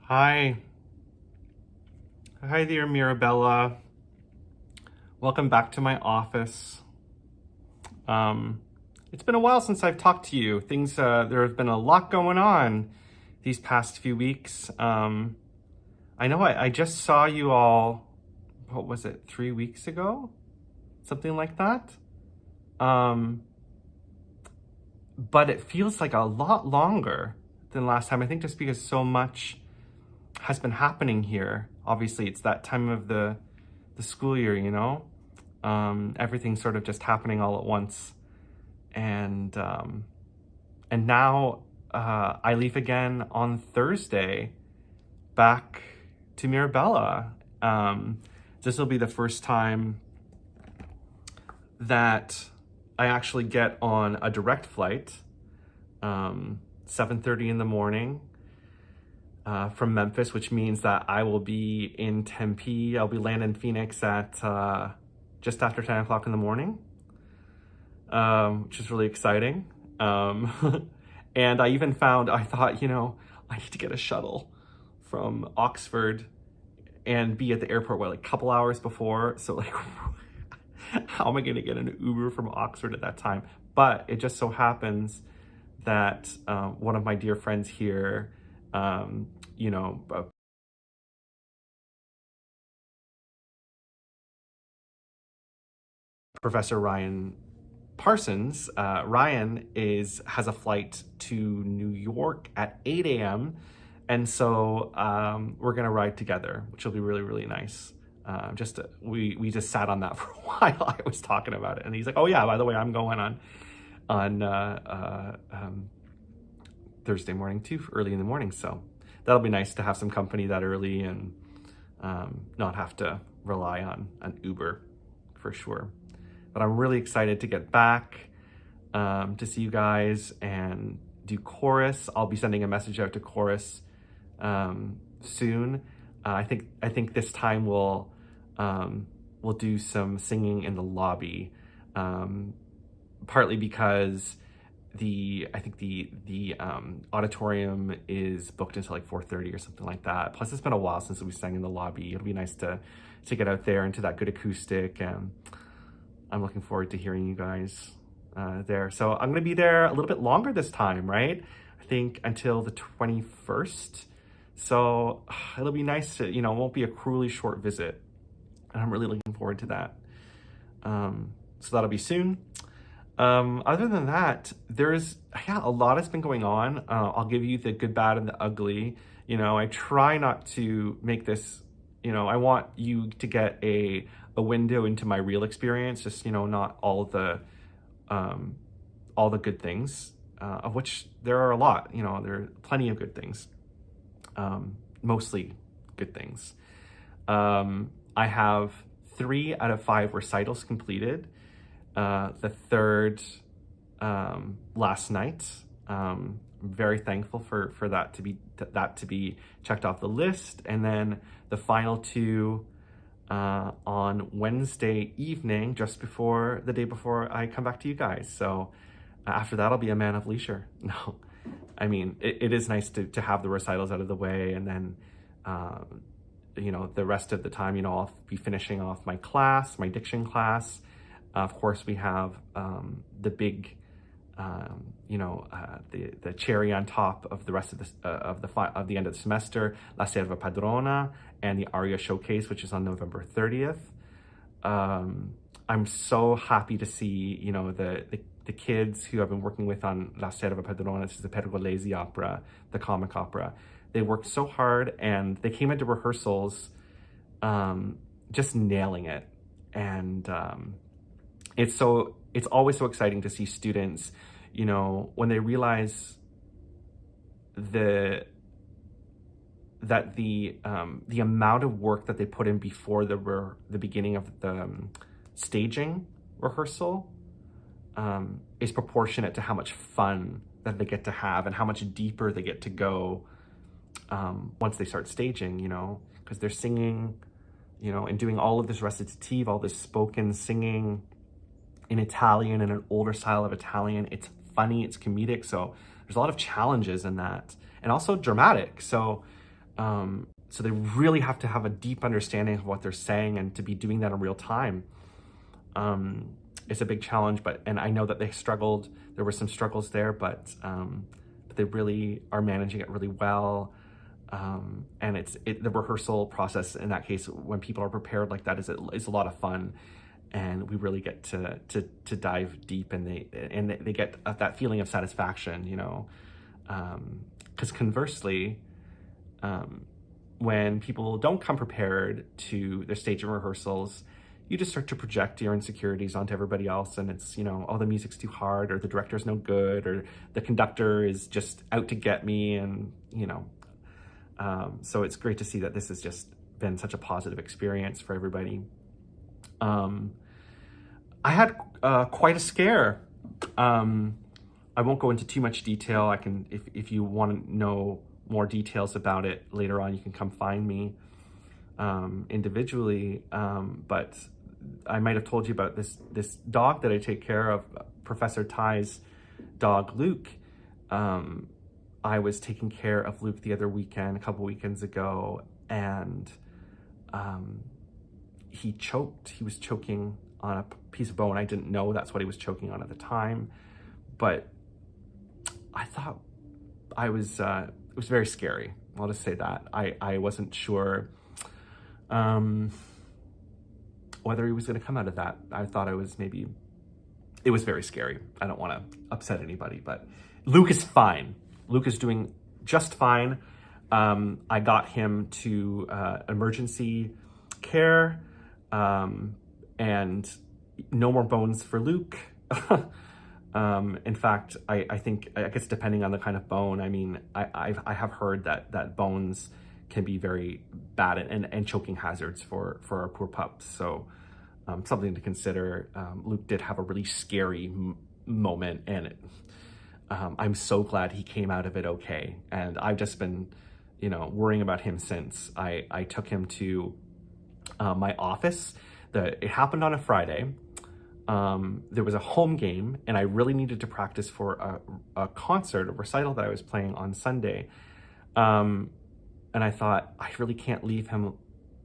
Hi. Hi there, Mirabella. Welcome back to my office. Um, it's been a while since I've talked to you. There has been a lot going on these past few weeks. I know I just saw you all, what was it, 3 weeks ago? Something like that. But it feels like a lot longer than last time. I think just because so much has been happening here. Obviously, it's that time of the school year, you know? Everything's sort of just happening all at once. And now I leave again on Thursday back to Mirabella. This will be the first time that I actually get on a direct flight, 7:30 in the morning, from Memphis, which means that I will be in Tempe. I'll be landing in Phoenix at just after 10 o'clock in the morning, which is really exciting. And I even found, I thought, I need to get a shuttle from Oxford and be at the airport, like a couple hours before. So like, how am I going to get an Uber from Oxford at that time? But it just so happens that one of my dear friends here, Professor Ryan Parsons, Ryan has a flight to New York at 8 a.m. And so we're gonna ride together, which will be really, really nice. We just sat on that for a while. I was talking about it, and he's like, "Oh yeah, by the way, I'm going on Thursday morning too, early in the morning." So that'll be nice to have some company that early and not have to rely on an Uber for sure. But I'm really excited to get back, to see you guys and do chorus. I'll be sending a message out to chorus soon. I think this time we'll do some singing in the lobby, partly because the auditorium is booked until like 4:30 or something like that. Plus, it's been a while since we sang in the lobby. It'll be nice to get out there into that good acoustic, and I'm looking forward to hearing you guys there. So I'm going to be there a little bit longer this time, right? I think until the 21st. So it'll be nice to, it won't be a cruelly short visit. And I'm really looking forward to that. So that'll be soon. Other than that, a lot has been going on. I'll give you the good, bad, and the ugly. I try not to make this, I want you to get a window into my real experience, just, not all the good things, of which there are a lot, there are plenty of good things, mostly good things. I have 3 out of 5 recitals completed. The third last night. I'm very thankful for that to be checked off the list, and then the final 2 on Wednesday evening, just before the day before I come back to you guys. So after that, I'll be a man of leisure. No, I mean, it is nice to have the recitals out of the way, and then the rest of the time, I'll be finishing off my class, my diction class. Of course, we have the big, the cherry on top of the rest of the end of the semester, La Serva Padrona and the Aria Showcase, which is on November 30th. I'm so happy to see, the kids who I've been working with on La Serva Padrona, this is the Pergolesi opera, the comic opera. They worked so hard, and they came into rehearsals just nailing it. And it's always so exciting to see students, when they realize that the amount of work that they put in before the beginning of the staging rehearsal is proportionate to how much fun that they get to have and how much deeper they get to go once they start staging, because they're singing, and doing all of this recitative, all this spoken singing in Italian, in an older style of Italian. It's funny, it's comedic, so there's a lot of challenges in that, and also dramatic. So So they really have to have a deep understanding of what they're saying, and to be doing that in real time. It's a big challenge, and I know that they struggled. There were some struggles there, but they really are managing it really well. And the rehearsal process in that case, when people are prepared like that, is a lot of fun, and we really get to dive deep, and they get that feeling of satisfaction, you know. Because conversely, when people don't come prepared to their stage and rehearsals, you just start to project your insecurities onto everybody else, and it's, you know, oh, the music's too hard, or the director's no good, or the conductor is just out to get me, and, you know. So it's great to see that this has just been such a positive experience for everybody. I had quite a scare. I won't go into too much detail. I can, if you want to know more details about it later on, you can come find me individually. But I might have told you about this dog that I take care of, Professor Ty's dog, Luke. I was taking care of Luke the other weekend, a couple weekends ago, and he choked. He was choking on a piece of bone. I didn't know that's what he was choking on at the time, but I thought it was very scary. I'll just say that. I wasn't sure whether he was going to come out of that. I thought it was very scary. I don't want to upset anybody, but Luke is fine. Luke is doing just fine. I got him to emergency care, and no more bones for Luke. In fact, I think, I guess depending on the kind of bone, I mean, I have heard that bones can be very bad and choking hazards for our poor pups. So something to consider. Luke did have a really scary moment, and I'm so glad he came out of it okay. And I've just been, you know, worrying about him since. I took him to my office. It happened on a Friday. There was a home game, and I really needed to practice for a concert, a recital that I was playing on Sunday. And I thought, I really can't leave him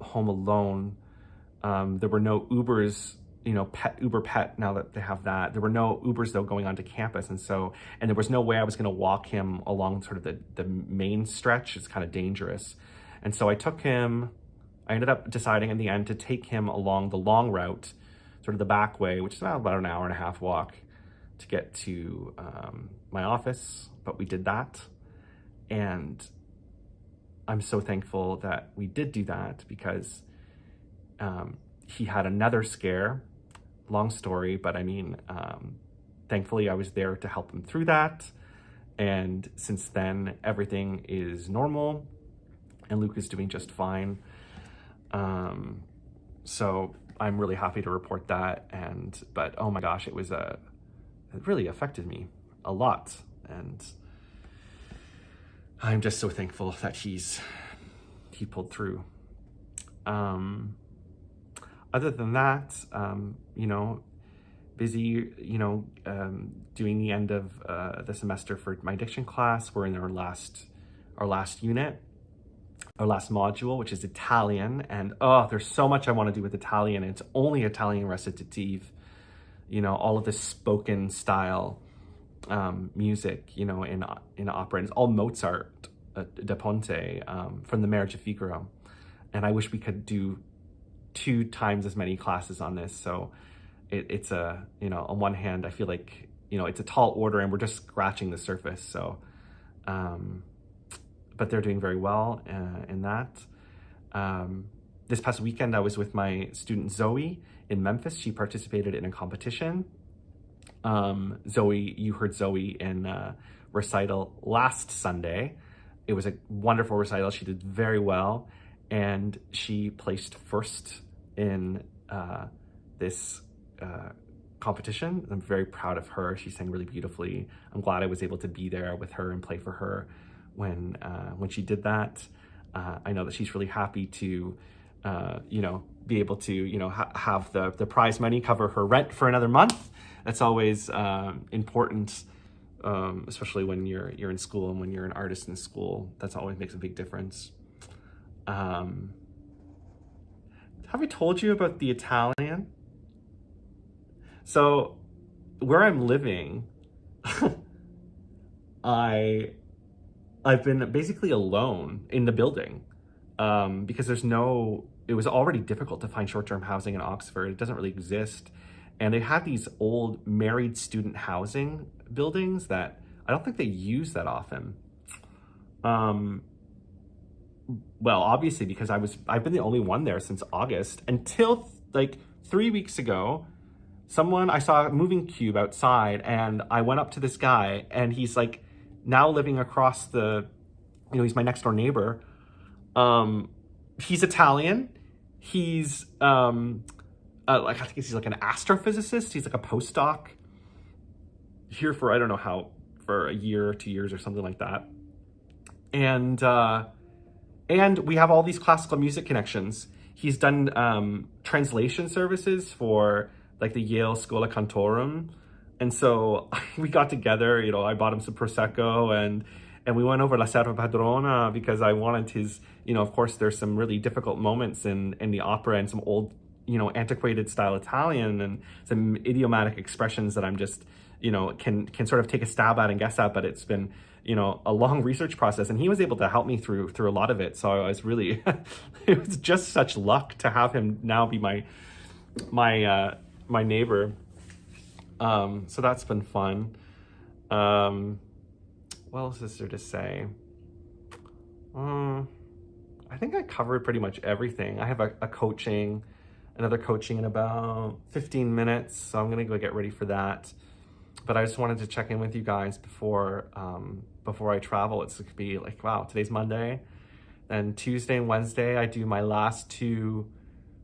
home alone. There were no Ubers, you know, Uber Pet, now that they have that. There were no Ubers, though, going onto campus. And there was no way I was going to walk him along sort of the main stretch. It's kind of dangerous. And so I ended up deciding in the end to take him along the long route, sort of the back way, which is about an hour and a half walk to get to my office. But we did that. And I'm so thankful that we did do that, because he had another scare. Long story, but I mean, thankfully I was there to help him through that. And since then, everything is normal, and Luke is doing just fine. So I'm really happy to report that. But oh my gosh, it really affected me a lot. And I'm just so thankful that he pulled through. Other than that, you know, busy, you know, doing the end of the semester for my diction class. We're in our last unit, our last module, which is Italian. And there's so much I want to do with Italian. It's only Italian recitative, you know, all of this spoken style music, you know, in opera. And it's all Mozart, da Ponte, from the Marriage of Figaro. And I wish we could do 2 times as many classes on this. So it's you know, on one hand, I feel like, you know, it's a tall order and we're just scratching the surface. So, but they're doing very well in that. This past weekend, I was with my student Zoe in Memphis. She participated in a competition. Zoe, you heard Zoe in recital last Sunday. It was a wonderful recital. She did very well. And she placed first in this competition. I'm very proud of her. She sang really beautifully. I'm glad I was able to be there with her and play for her when she did that. I know that she's really happy to, you know, be able to, you know, have the prize money cover her rent for another month. That's always important, especially when you're in school and when you're an artist in school. That's always makes a big difference. Have I told you about the Italian? So where I'm living, I've been basically alone in the building because it was already difficult to find short-term housing in Oxford. It doesn't really exist. And they had these old married student housing buildings that I don't think they use that often. Well, obviously because I've been the only one there since August until like 3 weeks ago. I saw a moving cube outside and I went up to this guy and he's like now living across he's my next door neighbor. He's Italian. He's I think he's like an astrophysicist. He's like a postdoc here for I don't know how, for a year or 2 years or something like that. And we have all these classical music connections. He's done translation services for like the Yale Schola Cantorum. And so we got together, I bought him some Prosecco and we went over La Serva Padrona because I wanted his, of course there's some really difficult moments in the opera and some old, antiquated style Italian and some idiomatic expressions that I'm just, can sort of take a stab at and guess at, but it's been, a long research process, and he was able to help me through a lot of it. So I was really, it was just such luck to have him now be my neighbor. So that's been fun. What else is there to say? I think I covered pretty much everything. I have another coaching in about 15 minutes, so I'm gonna go get ready for that. But I just wanted to check in with you guys before I travel. It's gonna be like, wow, today's Monday. Then Tuesday and Wednesday, I do my last 2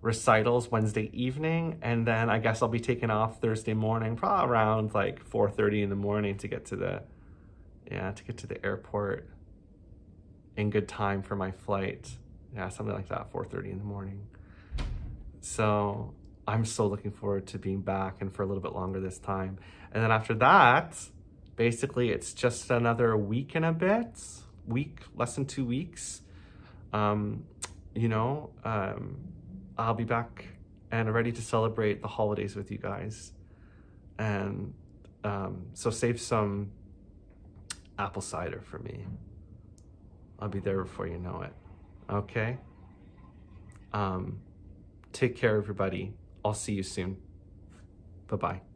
recitals Wednesday evening, and then I guess I'll be taking off Thursday morning, probably around like 4:30 in the morning to get to the airport in good time for my flight. Yeah, something like that, 4:30 in the morning. So I'm so looking forward to being back and for a little bit longer this time. And then after that, basically it's just another week and a bit, less than 2 weeks. I'll be back and ready to celebrate the holidays with you guys. And so save some apple cider for me. I'll be there before you know it. Okay? Take care, everybody. I'll see you soon. Bye-bye.